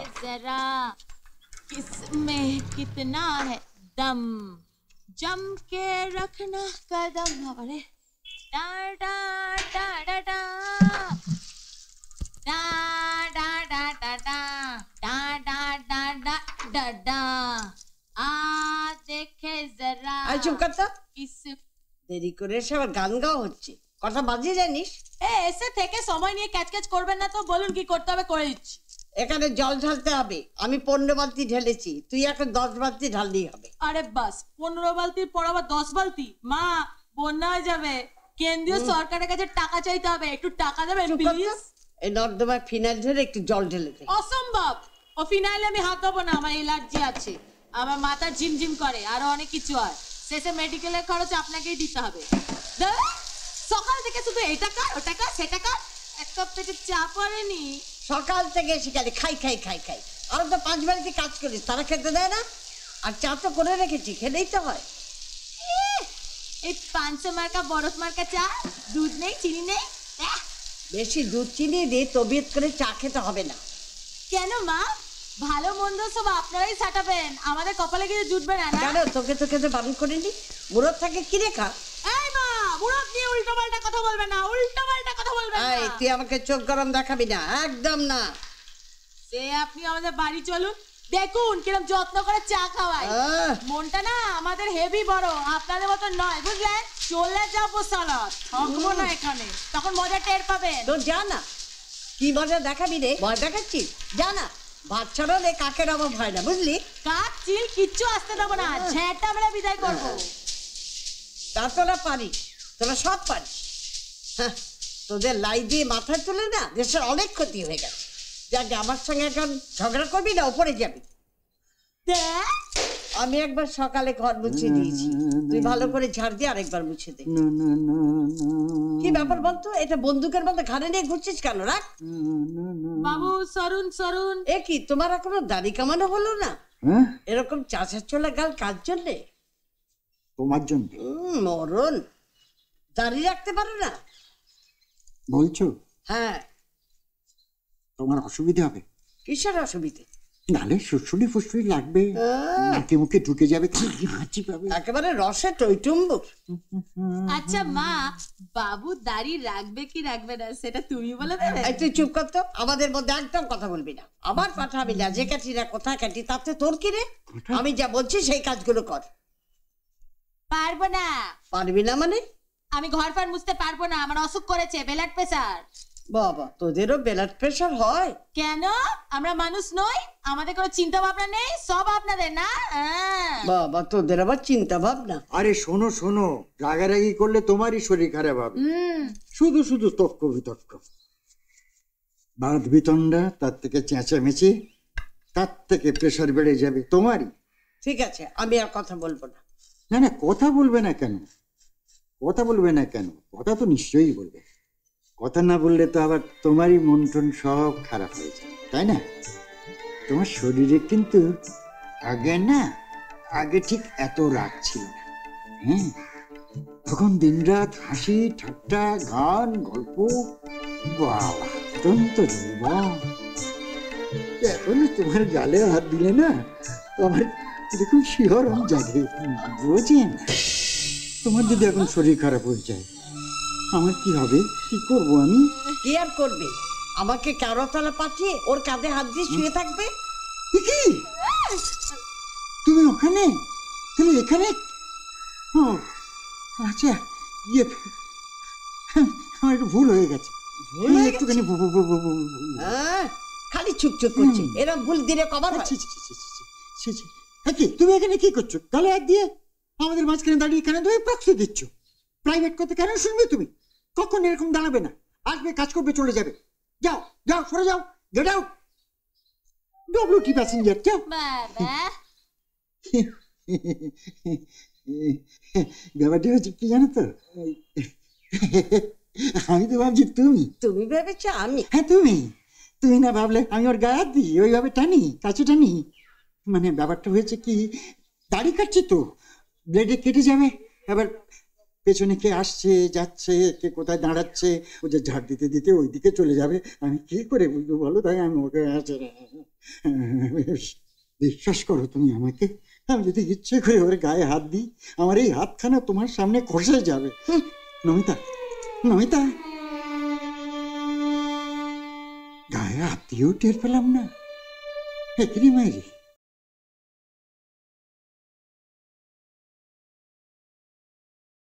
जरा इसमें कितना है दम, जम के रखना कदम। अरे डा डा डा डा डा डा डा डा डा डा डा डा डा डा डा आ देखे जरा। চুপ কর তো, দেরি করে এসে আবার গান গাওয়া হচ্ছে, কথা বাজিয়ে জানিস? এসে থেকে সময় নিয়ে ক্যাচ ক্যাচ করবেন না তো, বলুন কি করতে হবে করে দিচ্ছি। এখানে জল ঢালতে হবে, আমি 15 বালতি ঢেলেছি, তুই এখন 10 বালতি ঢাললেই হবে। আরে বাস 15 বালতির পর আবার 10 বালতি? মা বন্যা হয়ে যাবে, কেন্দ্রীয় সরকারের কাছে টাকা চাইতে হবে, একটু টাকা দেবেন প্লিজ। এই নর্দমায় ফিনাইল ঢেলে একটু জল ঢেলে দে। অসম্ভব, ও ফিনাইলে আমি হাত দেবো না, আমার অ্যালার্জি আছে, আমার মাথা ঝিমঝিম করে, আরো অনেক কিছু হয়, শেষে মেডিকেলের খরচ আপনাকেই দিতে হবে। সকাল থেকে শুধু এটা কর ওটা কর সেটা কর, এক কাপ পেটে চা পড়েনি। সকাল থেকে শিকারি খাই খাই খাই খাই, আরো তো 5 বাড়িতে কাজ করিস, তারা খেতে দেয় না? আর চা তো করে রেখেছি, খেলেই তো হয়। এই 500 মার্কা বরফ মার্কা চা, দুধ নেই চিনি নেই। বেশি দুধ চিনি দিয়ে তবিয়ত করে চা খেতে হবে না। কেন মা, ভালো মন্দ সব আপনারাই সাটাবেন, আমাদের কপালে কিছু জুটবে না। কেন তোকে তো খেতে বারণ করিনি? মুরত থাকে কি রেখা? এই মা, মুরত নিয়ে উল্টোপাল্টা কথা বলবে না, উল্টোপাল্টা কথা বলবে না। এই তুই আমাকে চোখ গরম দেখাবি না, একদম না। সে আপনি আমাদের বাড়ি চলুন, দেখুন কিরকম যত্ন করে চা খাওয়াই। মনটা না আমাদের হেভি বড়, আপনাদের মতো নয়, বুঝলেন? চলে যাবো সালা, থাকবো না এখানে, তখন মজা টের পাবেন। তো যা না, কি মজা দেখাবি রে? ভয় দেখাচ্ছিস? যা না, ভাত ছাড়লে কাকের অভাব হয় না, বুঝলি? কাক চিল কিচ্ছু আসতে দেবো না, ঝেঁটা মেরে বিদায় করবো। তা তোরা পারিস, তোরা সব পারিস। তোদের লাই দিয়ে মাথায় তুলে না দেশের অনেক ক্ষতি হয়ে গেছে। যাকে আমার সঙ্গে এখন ঝগড়া করবি না, উপরে যাবি। আমি একবার সকালে ঘর মুছে দিয়েছি, তুই ভালো করে ঝাড় দিয়ে আরেকবার মুছে দে। কি ব্যাপার বলতো, এটা বন্দুকের মধ্যে ঘাড়ে নিয়ে ঘুরছিস কেন? রাখ বাবু, সরুন সরুন। এ কি, তোমার এখনো দাড়ি কামানো হলো না? এরকম চাচা চলে গাল কার জন্যে? তোমার জন্য। মরণ, দাড়ি রাখতে পারো না বলছো? হ্যাঁ। তোমার অসুবিধা হবে? কিসের অসুবিধে? নালে সুসুলি ফুসুলি লাগবে, মুখে মুখে ঢুকে যাবে, হাঁচি পাবে, একেবারে রসে টইটুম্বুর। আচ্ছা মা, বাবু দাড়ি রাখবে কি রাখবে না সেটা তুমি বলে দেবে। তুই চুপ কর তো, আমাদের মধ্যে একদম কথা বলবি না। আমার পাঠাবি না, যে কাটি না কোথায় কাটি, তাতে তোর কি রে? আমি যা বলছি সেই কাজগুলো কর। পারবো না। পারবি না মানে? আমি ঘর পার মুছতে পারবো না, আমার অসুখ করেছে, ব্লাড প্রেসার। বাবা, তোদেরও ব্লাড প্রেসার হয়? কেন, আমরা মানুষ নই? আমাদের কোনো চিন্তা ভাবনা নেই? সব আপনাদের না। বাবা, তোদের আবার চিন্তা ভাবনা। আরে শোনো শোনো, রাগারাগি করলে তোমারই শরীর খারাপ হবে। শুধু শুধু তর্ক বিতর্ক, বাদ বিতণ্ডা, তার থেকে চেঁচামেচি, তার থেকে প্রেসার বেড়ে যাবে তোমারই। ঠিক আছে, আমি আর কথা বলবো না। না না, কথা বলবে না কেন? কথা বলবে না কেন? কথা তো নিশ্চয়ই বলবে। কথা না বললে তো আবার তোমারই মন টন সব খারাপ হয়ে যায়, তাই না? তোমার শরীরে কিন্তু আগে ঠিক এত রাগ ছিল না। হ্যাঁ, তখন দিনরাত হাসি ঠাট্টা, গান, গল্প, বাবা অত্যন্ত দুর্বল। এখন তোমার গালে হাত দিলে না তোমার এরকম শিহরণ জাগে, বোঝেন? তোমার যদি এখন শরীর খারাপ হয়ে যায়, আমার কি হবে? কি করব আমি? কি আর করবে? আমাকে কারোতলা পাঠিয়ে ওর কাঁধে হাত দিয়ে শুয়ে থাকবে? কি তুমি ওখানে, তুমি এখানে? ও আচ্ছা, ইয়ে আমার একটু ভুল হয়ে গেছে, একটুখানি খালি চুপচুপ করছে, এরকম ভুল দিলে কবার হয়? তুমি এখানে কি করছো? তাহলে এক দিয়ে আমাদের মাঝখানে দাঁড়িয়ে এখানে তুমি প্রক্সি দিচ্ছ। প্রাইভেট কথা কেন শুনবে তুমি? কখন এরকম দাঁড়াবে না, আসবে কাজ করবে চলে যাবে। যাও যাও, সরে যাও, গেট আউট। ডব্লিউটি প্যাসেঞ্জার, যাও। ব্যাপারটা হচ্ছে কি জানো তো, আমি তো ভাবছি তুমি ভেবেছো আমি? হ্যাঁ তুমি না ভাবলে আমি ওর গায়ে দিই, ওইভাবে টানি, কাছে টানি। মানে ব্যাপারটা হয়েছে কি, দাড়ি কাটছি তো, ব্লেডে কেটে যাবে, এবার পেছনে কে আসছে যাচ্ছে, কে কোথায় দাঁড়াচ্ছে, ও যে ঝাড় দিতে দিতে ওইদিকে চলে যাবে, আমি কি করে বুঝবো বলো? তাই আমি ওকে বিশ্বাস করো তুমি আমাকে, আমি যদি ইচ্ছে করে ওর গায়ে হাত দিই, আমার এই হাতখানা তোমার সামনে খসে যাবে। নমিতা, নমিতা, গায়ে হাত দিয়েও টের পেলাম না। একরি মাইরি,